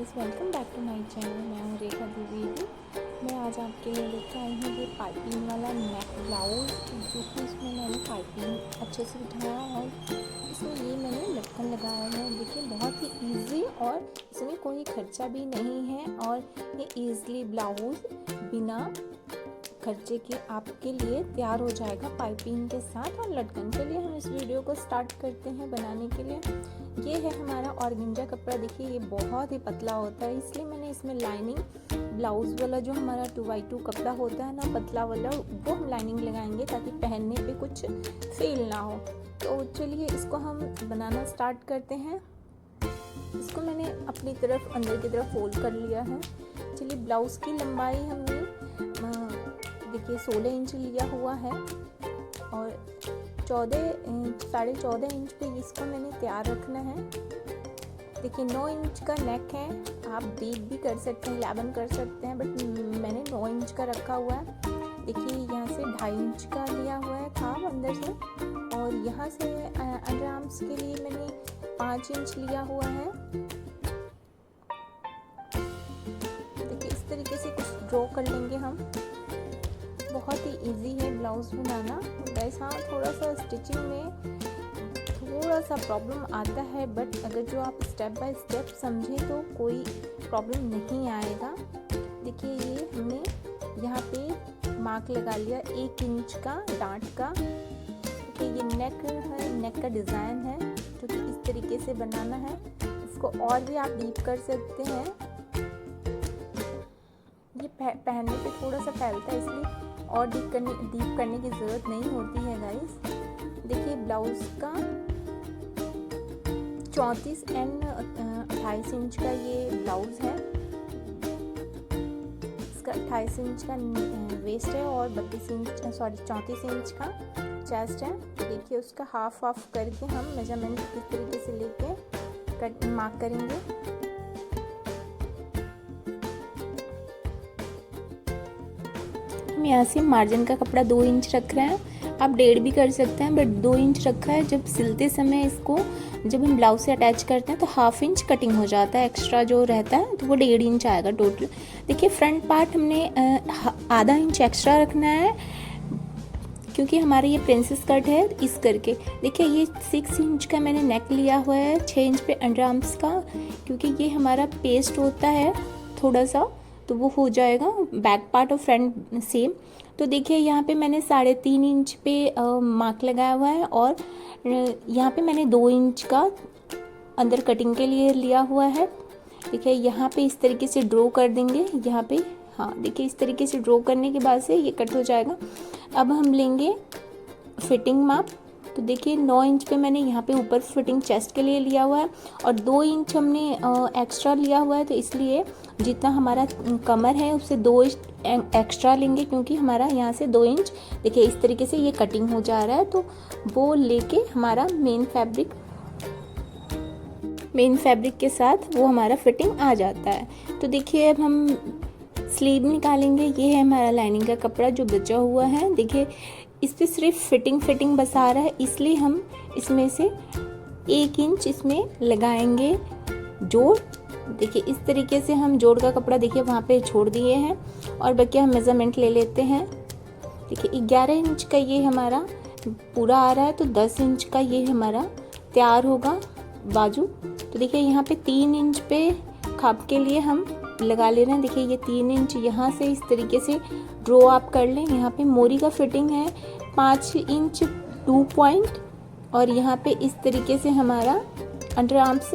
Guys, welcome back to my channel. मैं हूँ रेखा द्विवेदी। मैं आज आपके लिए लेकर आई हूँ ये पाइपिंग वाला नेक ब्लाउज, जो कि इसमें मैंने पाइपिंग अच्छे से बिठाया और इसमें ये मैंने लटकन लगाया है। देखिए, बहुत ही इजी और इसमें कोई खर्चा भी नहीं है और ये ईज़िली ब्लाउज बिना खर्चे के आपके लिए तैयार हो जाएगा पाइपिंग के साथ। और लटकन के लिए हम इस वीडियो को स्टार्ट करते हैं बनाने के लिए। ये है हमारा ऑर्गेन्जा कपड़ा। देखिए, ये बहुत ही पतला होता है, इसलिए मैंने इसमें लाइनिंग ब्लाउज वाला जो हमारा 2x2 कपड़ा होता है ना, पतला वाला, वो हम लाइनिंग लगाएंगे ताकि पहनने पे कुछ फील ना हो। तो चलिए इसको हम बनाना स्टार्ट करते हैं। इसको मैंने अपनी तरफ अंदर की तरफ फोल्ड कर लिया है। चलिए, ब्लाउज की लंबाई हमने देखिए 16 इंच लिया हुआ है और 14.5 इंच पे इसको मैंने तैयार रखना है। देखिए, 9 इंच का नेक है, आप 8 भी कर सकते हैं, 11 कर सकते हैं, बट मैंने 9 इंच का रखा हुआ है। देखिए, यहाँ से 2.5 इंच का लिया हुआ है खाब अंदर से, और यहाँ से अंडर आर्म्स के लिए मैंने 5 इंच लिया हुआ है। देखिए, इस तरीके से कुछ ड्रॉ कर लेंगे हम। बहुत ही इजी है ब्लाउज बनाना। वैसा थोड़ा सा स्टिचिंग में थोड़ा सा प्रॉब्लम आता है, बट अगर जो आप स्टेप बाय स्टेप समझें तो कोई प्रॉब्लम नहीं आएगा। देखिए, ये हमने यहाँ पे मार्क लगा लिया 1 इंच का डांट का। देखिए, ये नेक है, नेक का डिज़ाइन है जो कि इस तरीके से बनाना है। इसको और भी आप डीप कर सकते हैं। ये पहनने पे थोड़ा सा फैलता है, इसलिए और डीप करने की ज़रूरत नहीं होती है गाइस। देखिए, ब्लाउज का 34 एंड 28 इंच का ये ब्लाउज है। इसका 28 इंच का वेस्ट है और 34 इंच का चेस्ट है। तो देखिए, उसका हाफ करके हम मेजरमेंट इस तरीके से लेके मार्क करेंगे। हम यहाँ से मार्जिन का कपड़ा 2 इंच रख रहे हैं। आप 1.5 भी कर सकते हैं, बट 2 इंच रखा है। जब सिलते समय इसको जब हम ब्लाउज से अटैच करते हैं तो 1/2 इंच कटिंग हो जाता है, एक्स्ट्रा जो रहता है तो वो 1.5 इंच आएगा टोटल। देखिए, फ्रंट पार्ट हमने आधा इंच एक्स्ट्रा रखना है, क्योंकि हमारा ये प्रिंसेस कट है इस करके। देखिए, ये 6 इंच का मैंने नेक लिया हुआ है, 6 इंच पे अंडर आर्म्स का, क्योंकि ये हमारा पेस्ट होता है थोड़ा सा, तो वो हो जाएगा बैक पार्ट और फ्रंट सेम। तो देखिए, यहाँ पे मैंने 3.5 इंच पे मार्क लगाया हुआ है और यहाँ पे मैंने 2 इंच का अंदर कटिंग के लिए लिया हुआ है। देखिए, यहाँ पे इस तरीके से ड्रॉ कर देंगे यहाँ पे। हाँ, देखिए, इस तरीके से ड्रॉ करने के बाद से ये कट हो जाएगा। अब हम लेंगे फिटिंग माप। तो देखिए, 9 इंच पे मैंने यहाँ पे ऊपर फिटिंग चेस्ट के लिए लिया हुआ है और 2 इंच हमने एक्स्ट्रा लिया हुआ है। तो इसलिए जितना हमारा कमर है उससे 2 इंच एक्स्ट्रा लेंगे, क्योंकि हमारा यहाँ से 2 इंच, देखिए इस तरीके से ये कटिंग हो जा रहा है। तो वो लेके हमारा मेन फैब्रिक के साथ वो हमारा फिटिंग आ जाता है। तो देखिए, अब हम स्लीव निकालेंगे। ये है हमारा लाइनिंग का कपड़ा जो बचा हुआ है। देखिए, इस पर सिर्फ फिटिंग बस आ रहा है, इसलिए हम इसमें से 1 इंच इसमें लगाएंगे जोड़। देखिए, इस तरीके से हम जोड़ का कपड़ा देखिए वहाँ पे छोड़ दिए हैं और बाकी हम मेज़रमेंट ले लेते हैं। देखिए, 11 इंच का ये हमारा पूरा आ रहा है, तो 10 इंच का ये हमारा तैयार होगा बाजू। तो देखिए, यहाँ पे 3 इंच पे खाप के लिए हम लगा ले रहे हैं। देखिए, ये 3 इंच यहाँ से इस तरीके से ड्रॉ आप कर लें। यहाँ पे मोरी का फिटिंग है 5 इंच 2 पॉइंट, और यहाँ पे इस तरीके से हमारा अंडर आर्म्स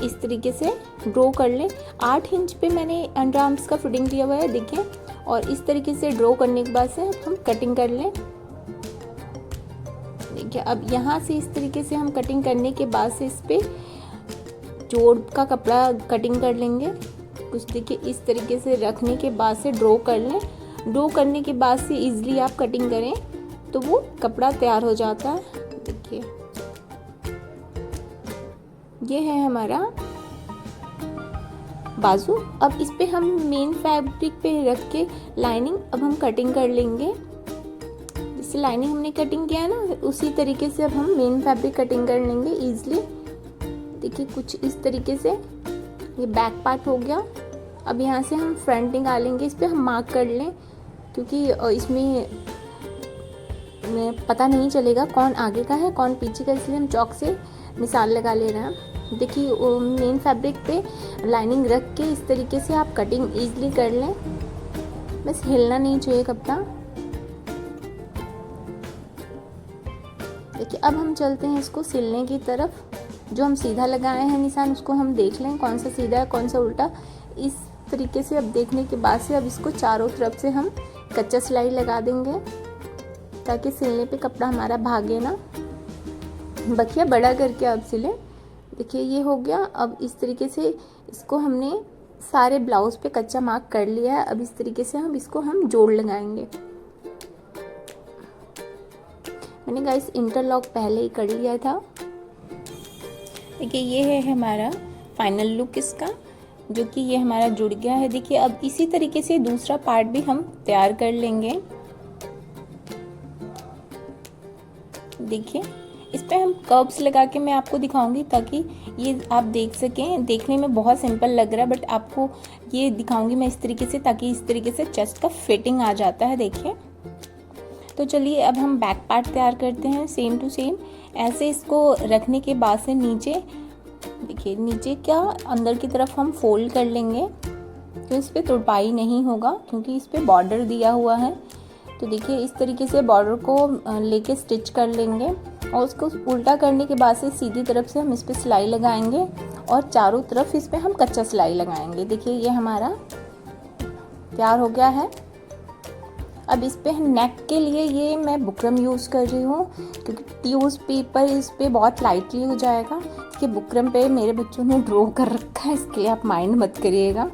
इस तरीके से ड्रॉ कर लें। 8 इंच पे मैंने अंडर आर्म्स का फिटिंग दिया हुआ है, देखिए, और इस तरीके से ड्रॉ करने के बाद से हम कटिंग कर लें। देखिए, अब यहाँ से इस तरीके से हम कटिंग करने के बाद से इस पे जोड़ का कपड़ा कटिंग कर लेंगे कुछ। देखिए, इस तरीके से रखने के बाद से ड्रॉ कर लें। ड्रॉ करने के बाद से इजीली आप कटिंग करें तो वो कपड़ा तैयार हो जाता है। देखिए, ये है हमारा बाजू। अब इस पे हम मेन फैब्रिक पे रख के लाइनिंग अब हम कटिंग कर लेंगे। जैसे लाइनिंग हमने कटिंग किया है ना, उसी तरीके से अब हम मेन फैब्रिक कटिंग कर लेंगे इजीली। देखिए, कुछ इस तरीके से ये बैक पार्ट हो गया। अब यहाँ से हम फ्रंट निकालेंगे, इस पर हम मार्क कर लें क्योंकि इसमें पता नहीं चलेगा कौन आगे का है कौन पीछे का, इसलिए हम चौक से निशान लगा ले रहे हैं। देखिए मेन फैब्रिक पे लाइनिंग रख के इस तरीके से आप कटिंग ईजिली कर लें, बस हिलना नहीं चाहिए कपड़ा। देखिए अब हम चलते हैं इसको सिलने की तरफ। जो हम सीधा लगाए हैं निशान उसको हम देख लें कौन सा सीधा है कौन सा उल्टा। इस तरीके से अब देखने के बाद से अब इसको चारों तरफ से हम कच्चा सिलाई लगा देंगे ताकि सिलने पे कपड़ा हमारा भागे ना। बखिया बड़ा करके अब सिलें। देखिए ये हो गया। अब इस तरीके से इसको हमने सारे ब्लाउज पे कच्चा मार्क कर लिया है। अब इस तरीके से हम जोड़ लगाएंगे। मैंने गाइस इंटरलॉक पहले ही कर लिया था। देखिए ये है हमारा फाइनल लुक इसका, जो कि ये हमारा जुड़ गया है। देखिए अब इसी तरीके से दूसरा पार्ट भी हम तैयार कर लेंगे। देखिए इस पे हम कर्व्स लगा के मैं आपको दिखाऊंगी ताकि ये आप देख सकें। देखने में बहुत सिंपल लग रहा है बट आपको ये दिखाऊंगी मैं इस तरीके से ताकि इस तरीके से चेस्ट का फिटिंग आ जाता है। देखिए तो चलिए अब हम बैक पार्ट तैयार करते हैं सेम टू सेम। ऐसे इसको रखने के बाद से नीचे, देखिए नीचे क्या अंदर की तरफ हम फोल्ड कर लेंगे तो इस पर तुरपाई नहीं होगा क्योंकि इस पर बॉर्डर दिया हुआ है। तो देखिए इस तरीके से बॉर्डर को लेके स्टिच कर लेंगे और उसको उल्टा करने के बाद से सीधी तरफ से हम इस पर सिलाई लगाएंगे और चारों तरफ इस पर हम कच्चा सिलाई लगाएंगे। देखिए ये हमारा तैयार हो गया है। अब इस पे नेक के लिए ये मैं बुकरम यूज़ कर रही हूँ क्योंकि ट्यूज पेपर इस पे बहुत लाइटली हो जाएगा। कि बुकरम पे मेरे बच्चों ने ड्रॉ कर रखा है, इसके लिए आप माइंड मत करिएगा।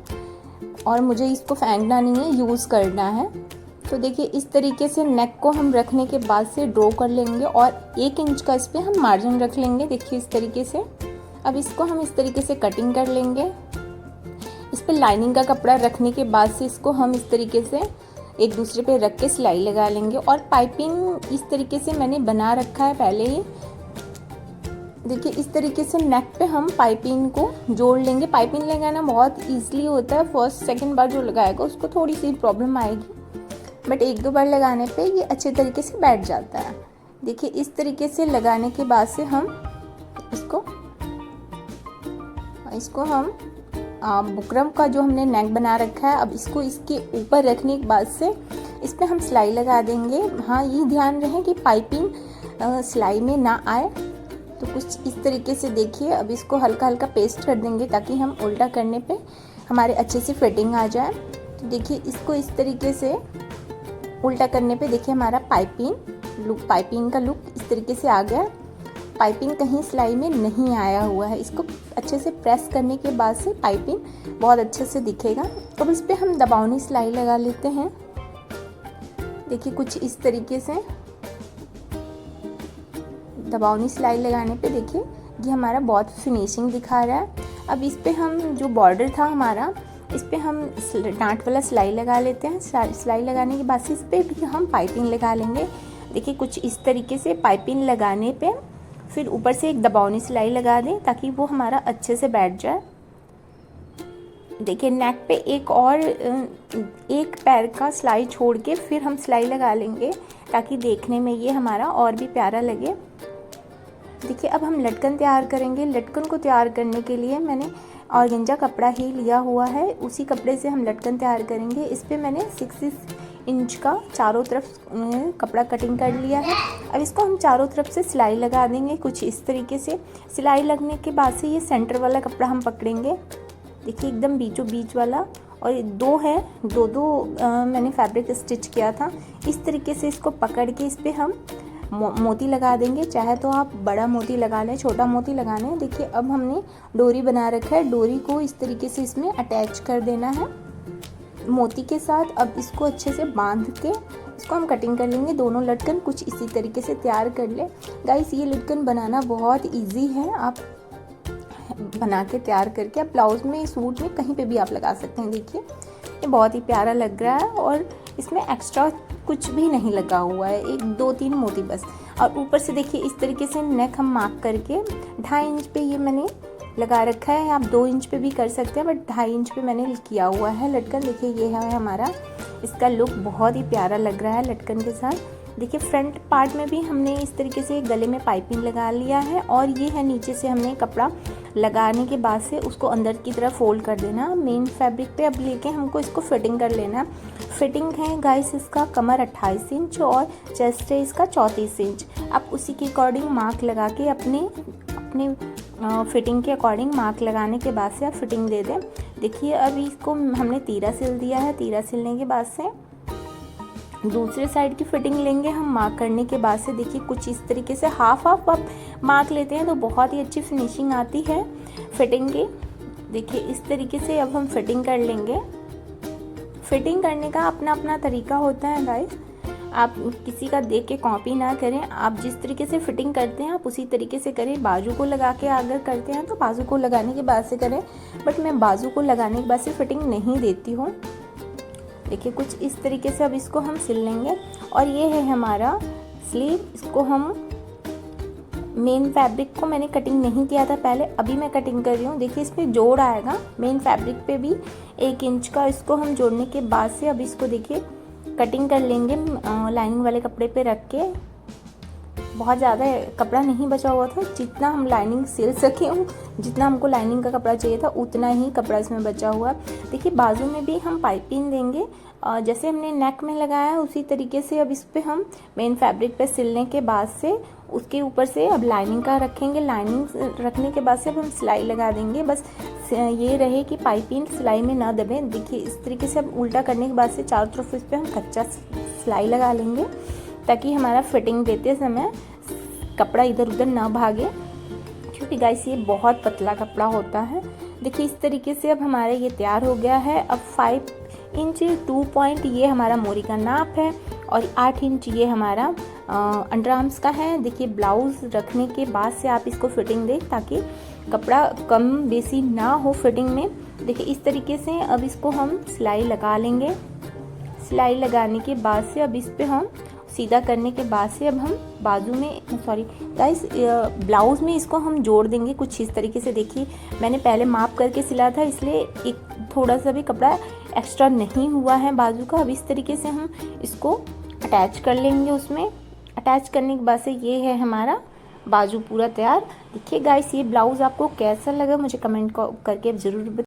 और मुझे इसको फेंकना नहीं है, यूज़ करना है। तो देखिए इस तरीके से नेक को हम रखने के बाद से ड्रॉ कर लेंगे और 1 इंच का इस पर हम मार्जिन रख लेंगे। देखिए इस तरीके से। अब इसको हम इस तरीके से कटिंग कर लेंगे। इस पर लाइनिंग का कपड़ा रखने के बाद से इसको हम इस तरीके से एक दूसरे पे रख के सिलाई लगा लेंगे। और पाइपिंग इस तरीके से मैंने बना रखा है पहले ही। देखिए इस तरीके से नेक पे हम पाइपिंग को जोड़ लेंगे। पाइपिंग लगाना बहुत इजीली होता है, फर्स्ट सेकंड बार जो लगाएगा उसको थोड़ी सी प्रॉब्लम आएगी बट 1-2 बार लगाने पे ये अच्छे तरीके से बैठ जाता है। देखिए इस तरीके से लगाने के बाद से हम इसको हम बुकरम का जो हमने नेक बना रखा है अब इसको इसके ऊपर रखने के बाद से इस पर हम सिलाई लगा देंगे। हाँ ये ध्यान रहे कि पाइपिंग सिलाई में ना आए। तो कुछ इस तरीके से देखिए। अब इसको हल्का हल्का पेस्ट कर देंगे ताकि हम उल्टा करने पे हमारे अच्छे से फिटिंग आ जाए। तो देखिए इसको इस तरीके से उल्टा करने पे देखिए हमारा पाइपिंग का लुक इस तरीके से आ गया। पाइपिंग कहीं सिलाई में नहीं आया हुआ है। इसको अच्छे से प्रेस करने के बाद से पाइपिंग बहुत अच्छे से दिखेगा। अब इस पे हम दबावनी सिलाई लगा लेते हैं। देखिए कुछ इस तरीके से दबावनी सिलाई लगाने पे देखिए ये हमारा बहुत फिनिशिंग दिखा रहा है। अब इस पे हम जो बॉर्डर था हमारा इस पे हम डांट वाला सिलाई लगा लेते हैं। सिलाई लगाने के बाद से इस पे भी हम पाइपिंग लगा लेंगे। देखिए कुछ इस तरीके से पाइपिंग लगाने पे फिर ऊपर से एक दबावनी सिलाई लगा दें ताकि वो हमारा अच्छे से बैठ जाए। देखिए नेक पे एक पैर का सिलाई छोड़ के फिर हम सिलाई लगा लेंगे ताकि देखने में ये हमारा और भी प्यारा लगे। देखिए अब हम लटकन तैयार करेंगे। लटकन को तैयार करने के लिए मैंने ऑर्गेंजा कपड़ा ही लिया हुआ है, उसी कपड़े से हम लटकन तैयार करेंगे। इस पे मैंने 6 इंच का चारों तरफ कपड़ा कटिंग कर लिया है। अब इसको हम चारों तरफ से सिलाई लगा देंगे कुछ इस तरीके से। सिलाई लगने के बाद से ये सेंटर वाला कपड़ा हम पकड़ेंगे। देखिए एकदम बीचों बीच वाला, और 2 है, दो मैंने फैब्रिक स्टिच किया था। इस तरीके से इसको पकड़ के इस पर हम मोती लगा देंगे। चाहे तो आप बड़ा मोती लगा लें, छोटा मोती लगा लें। देखिए अब हमने डोरी बना रखा है, डोरी को इस तरीके से इसमें अटैच कर देना है मोती के साथ। अब इसको अच्छे से बांध के इसको हम कटिंग कर लेंगे। दोनों लटकन कुछ इसी तरीके से तैयार कर ले। गाइस ये लटकन बनाना बहुत इजी है, आप बना के तैयार करके आप ब्लाउज में, सूट में, कहीं पे भी आप लगा सकते हैं। देखिए ये बहुत ही प्यारा लग रहा है और इसमें एक्स्ट्रा कुछ भी नहीं लगा हुआ है, 1-2-3 मोती बस। और ऊपर से देखिए इस तरीके से नेक हम मार्क करके 2.5 इंच पे ये मैंने लगा रखा है। आप 2 इंच पे भी कर सकते हैं, बट 2.5 इंच पे मैंने किया हुआ है लटकन। देखिए ये है हमारा, इसका लुक बहुत ही प्यारा लग रहा है लटकन के साथ। देखिए फ्रंट पार्ट में भी हमने इस तरीके से गले में पाइपिंग लगा लिया है, और ये है नीचे से हमने कपड़ा लगाने के बाद से उसको अंदर की तरफ फोल्ड कर देना मेन फैब्रिक पे। अब लेके हमको इसको फिटिंग कर लेना। फिटिंग है गाइस इसका कमर 28 इंच और चेस्ट है इसका 34 इंच। आप उसी के अकॉर्डिंग मार्क लगा के अपने फिटिंग के अकॉर्डिंग मार्क लगाने के बाद से आप फिटिंग दे दें। देखिए अब इसको हमने तीरा सिल दिया है। तीरा सिलने के बाद से दूसरे साइड की फिटिंग लेंगे हम मार्क करने के बाद से। देखिए कुछ इस तरीके से हाफ आप मार्क लेते हैं तो बहुत ही अच्छी फिनिशिंग आती है फिटिंग की। देखिए इस तरीके से अब हम फिटिंग कर लेंगे। फिटिंग करने का अपना अपना तरीका होता है गाइस, आप किसी का देख के कॉपी ना करें। आप जिस तरीके से फिटिंग करते हैं आप उसी तरीके से करें। बाजू को लगा के अगर करते हैं तो बाजू को लगाने के बाद से करें, बट मैं बाजू को लगाने के बाद से फिटिंग नहीं देती हूँ। देखिए कुछ इस तरीके से अब इसको हम सिल लेंगे। और ये है हमारा स्लीव। इसको हम मेन फैब्रिक को मैंने कटिंग नहीं किया था पहले, अभी मैं कटिंग कर रही हूँ। देखिए इस पर जोड़ आएगा मेन फैब्रिक पे भी 1 इंच का। इसको हम जोड़ने के बाद से अब इसको देखिए कटिंग कर लेंगे लाइनिंग वाले कपड़े पे रख के। बहुत ज़्यादा कपड़ा नहीं बचा हुआ था, जितना हम लाइनिंग सिल सके हूँ, जितना हमको लाइनिंग का कपड़ा चाहिए था उतना ही कपड़ा इसमें बचा हुआ। देखिए बाजू में भी हम पाइपिंग देंगे, जैसे हमने नेक में लगाया है उसी तरीके से अब इस पर हम मेन फैब्रिक पे सिलने के बाद से उसके ऊपर से अब लाइनिंग का रखेंगे। लाइनिंग रखने के बाद से अब हम सिलाई लगा देंगे। बस ये रहे कि पाइपिंग सिलाई में ना दबे। देखिए इस तरीके से अब उल्टा करने के बाद से चारों तरफ इस पर हम कच्चा सिलाई लगा लेंगे, ताकि हमारा फिटिंग देते समय कपड़ा इधर उधर ना भागे, क्योंकि गाइस ये बहुत पतला कपड़ा होता है। देखिए इस तरीके से अब हमारा ये तैयार हो गया है। अब 5 इंच 2 पॉइंट ये हमारा मोरी का नाप है, और 8 इंच ये हमारा अंडर आर्म्स का है। देखिए ब्लाउज रखने के बाद से आप इसको फिटिंग दें, ताकि कपड़ा कम बेसी ना हो फिटिंग में। देखिए इस तरीके से अब इसको हम सिलाई लगा लेंगे। सिलाई लगाने के बाद से अब इस पे हम सीधा करने के बाद से अब हम बाजू में गाइस ब्लाउज में इसको हम जोड़ देंगे कुछ इस तरीके से। देखिए मैंने पहले माप करके सिला था, इसलिए एक थोड़ा सा भी कपड़ा एक्स्ट्रा नहीं हुआ है बाजू का। अब इस तरीके से हम इसको अटैच कर लेंगे उसमें। अटैच करने के बाद से ये है हमारा बाजू पूरा तैयार। देखिए गाइस ये ब्लाउज़ आपको कैसा लगा मुझे कमेंट करके ज़रूर